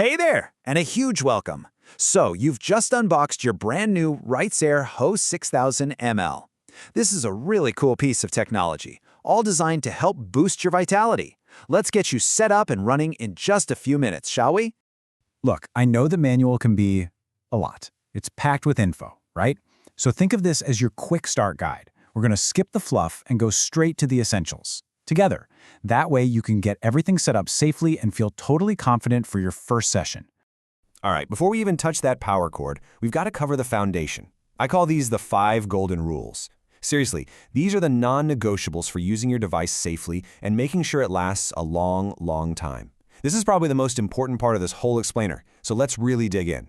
Hey there, and a huge welcome. So, you've just unboxed your brand new RIGHTZAIR Hose 6000 ml. This is a really cool piece of technology, all designed to help boost your vitality. Let's get you set up and running in just a few minutes, shall we? Look, I know the manual can be a lot. It's packed with info, right? So think of this as your quick start guide. We're going to skip the fluff and go straight to the essentials together. That way you can get everything set up safely and feel totally confident for your first session. All right, before we even touch that power cord, we've got to cover the foundation. I call these the 5 golden rules. Seriously, these are the non-negotiables for using your device safely and making sure it lasts a long, long time. This is probably the most important part of this whole explainer, so let's really dig in.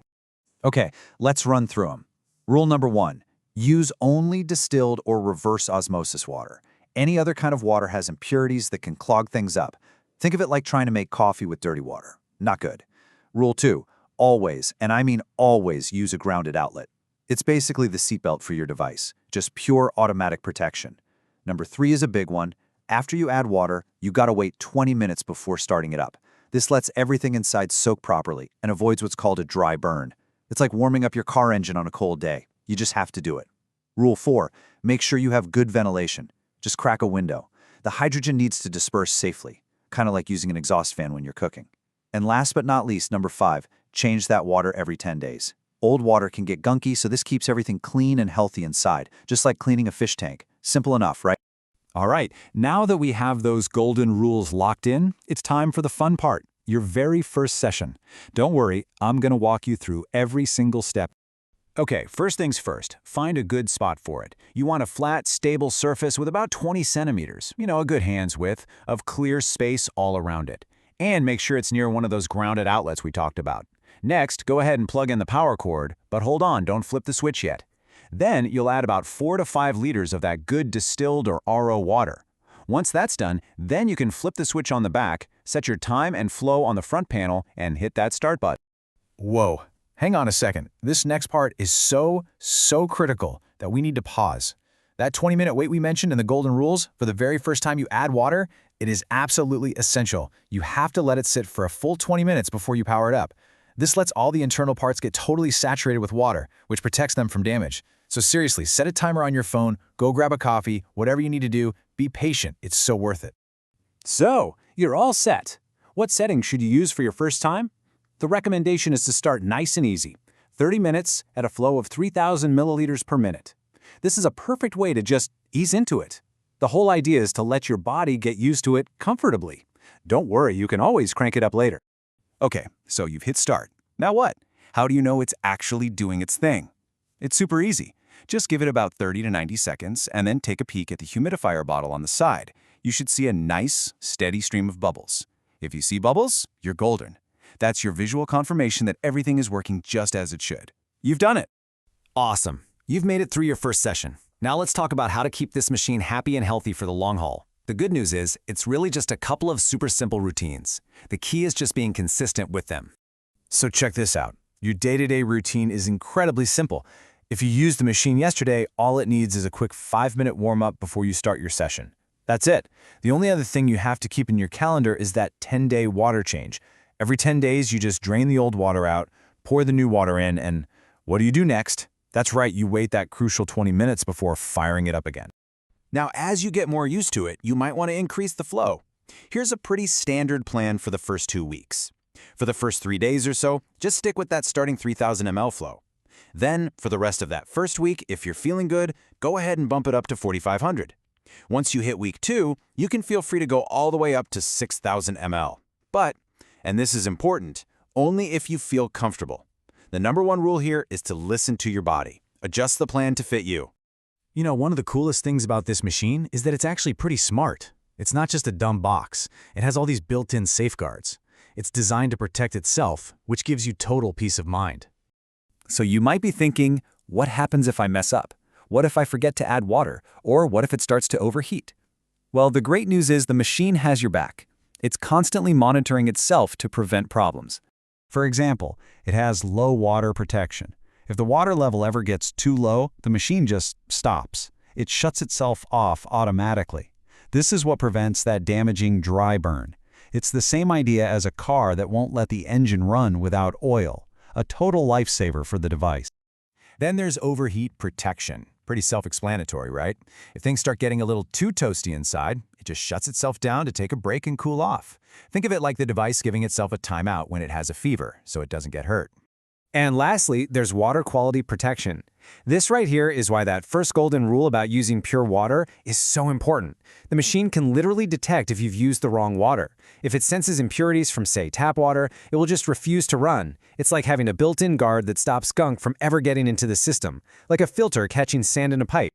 Okay, let's run through them. Rule number 1, use only distilled or reverse osmosis water. Any other kind of water has impurities that can clog things up. Think of it like trying to make coffee with dirty water. Not good. Rule 2, always, and I mean always, use a grounded outlet. It's basically the seatbelt for your device, just pure automatic protection. Number 3 is a big one. After you add water, you gotta wait 20 minutes before starting it up. This lets everything inside soak properly and avoids what's called a dry burn. It's like warming up your car engine on a cold day. You just have to do it. Rule 4, make sure you have good ventilation. Just crack a window. The hydrogen needs to disperse safely, kind of like using an exhaust fan when you're cooking. And last but not least, number 5, change that water every 10 days. Old water can get gunky, so this keeps everything clean and healthy inside, just like cleaning a fish tank. Simple enough, right? All right, now that we have those golden rules locked in, it's time for the fun part, your very first session. Don't worry, I'm going to walk you through every single step. Okay, first things first, find a good spot for it. You want a flat, stable surface with about 20 centimeters, a good hand's width, of clear space all around it. And make sure it's near one of those grounded outlets we talked about. Next, go ahead and plug in the power cord, but hold on, don't flip the switch yet. Then you'll add about 4 to 5 liters of that good distilled or RO water. Once that's done, then you can flip the switch on the back, set your time and flow on the front panel, and hit that start button. Whoa. Hang on a second. This next part is so critical that we need to pause. That 20-minute wait we mentioned in the golden rules, for the very first time you add water, it is absolutely essential. You have to let it sit for a full 20 minutes before you power it up. This lets all the internal parts get totally saturated with water, which protects them from damage. So seriously, set a timer on your phone, go grab a coffee, whatever you need to do, be patient. It's so worth it. So, you're all set. What settings should you use for your first time? The recommendation is to start nice and easy, 30 minutes at a flow of 3,000 milliliters per minute. This is a perfect way to just ease into it. The whole idea is to let your body get used to it comfortably. Don't worry, you can always crank it up later. Okay, so you've hit start. Now what? How do you know it's actually doing its thing? It's super easy. Just give it about 30 to 90 seconds and then take a peek at the humidifier bottle on the side. You should see a nice, steady stream of bubbles. If you see bubbles, you're golden. That's your visual confirmation that everything is working just as it should. You've done it. Awesome. You've made it through your first session. Now let's talk about how to keep this machine happy and healthy for the long haul. The good news is, it's really just a couple of super simple routines. The key is just being consistent with them. So check this out. Your day-to-day routine is incredibly simple. If you used the machine yesterday, all it needs is a quick 5-minute warm-up before you start your session. That's it. The only other thing you have to keep in your calendar is that 10-day water change. Every 10 days, you just drain the old water out, pour the new water in, and what do you do next? That's right, you wait that crucial 20 minutes before firing it up again. Now, as you get more used to it, you might want to increase the flow. Here's a pretty standard plan for the first 2 weeks. For the first 3 days or so, just stick with that starting 3,000 ml flow. Then, for the rest of that first week, if you're feeling good, go ahead and bump it up to 4,500. Once you hit week 2, you can feel free to go all the way up to 6,000 ml. But, and this is important, only if you feel comfortable. The number 1 rule here is to listen to your body. Adjust the plan to fit you. One of the coolest things about this machine is that it's actually pretty smart. It's not just a dumb box. It has all these built-in safeguards. It's designed to protect itself, which gives you total peace of mind. So you might be thinking, what happens if I mess up? What if I forget to add water? Or what if it starts to overheat? Well, the great news is the machine has your back. It's constantly monitoring itself to prevent problems. For example, it has low water protection. If the water level ever gets too low, the machine just stops. It shuts itself off automatically. This is what prevents that damaging dry burn. It's the same idea as a car that won't let the engine run without oil, a total lifesaver for the device. Then there's overheat protection. Pretty self-explanatory, right? If things start getting a little too toasty inside, it just shuts itself down to take a break and cool off. Think of it like the device giving itself a timeout when it has a fever, so it doesn't get hurt. And lastly, there's water quality protection. This right here is why that first golden rule about using pure water is so important. The machine can literally detect if you've used the wrong water. If it senses impurities from, say, tap water, it will just refuse to run. It's like having a built-in guard that stops skunk from ever getting into the system, like a filter catching sand in a pipe.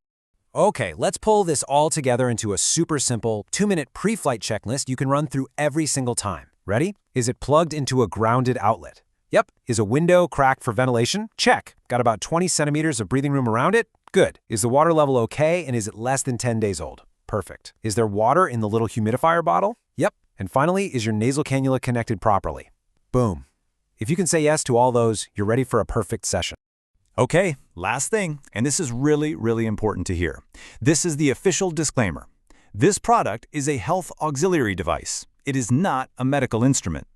Okay, let's pull this all together into a super simple 2-minute pre-flight checklist you can run through every single time. Ready? Is it plugged into a grounded outlet? Yep. Is a window cracked for ventilation? Check. Got about 20 centimeters of breathing room around it? Good. Is the water level okay, and is it less than 10 days old? Perfect. Is there water in the little humidifier bottle? Yep. And finally, is your nasal cannula connected properly? Boom. If you can say yes to all those, you're ready for a perfect session. Okay, last thing, and this is really, really important to hear. This is the official disclaimer. This product is a health auxiliary device. It is not a medical instrument.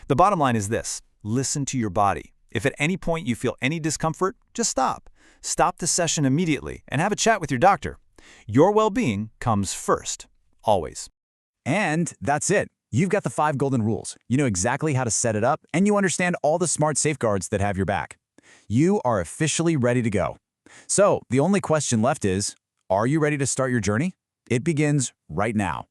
The bottom line is this: listen to your body. If at any point you feel any discomfort, just stop. Stop the session immediately and have a chat with your doctor. Your well-being comes first, always. And that's it. You've got the 5 golden rules. You know exactly how to set it up, and you understand all the smart safeguards that have your back. You are officially ready to go. So the only question left is, are you ready to start your journey? It begins right now.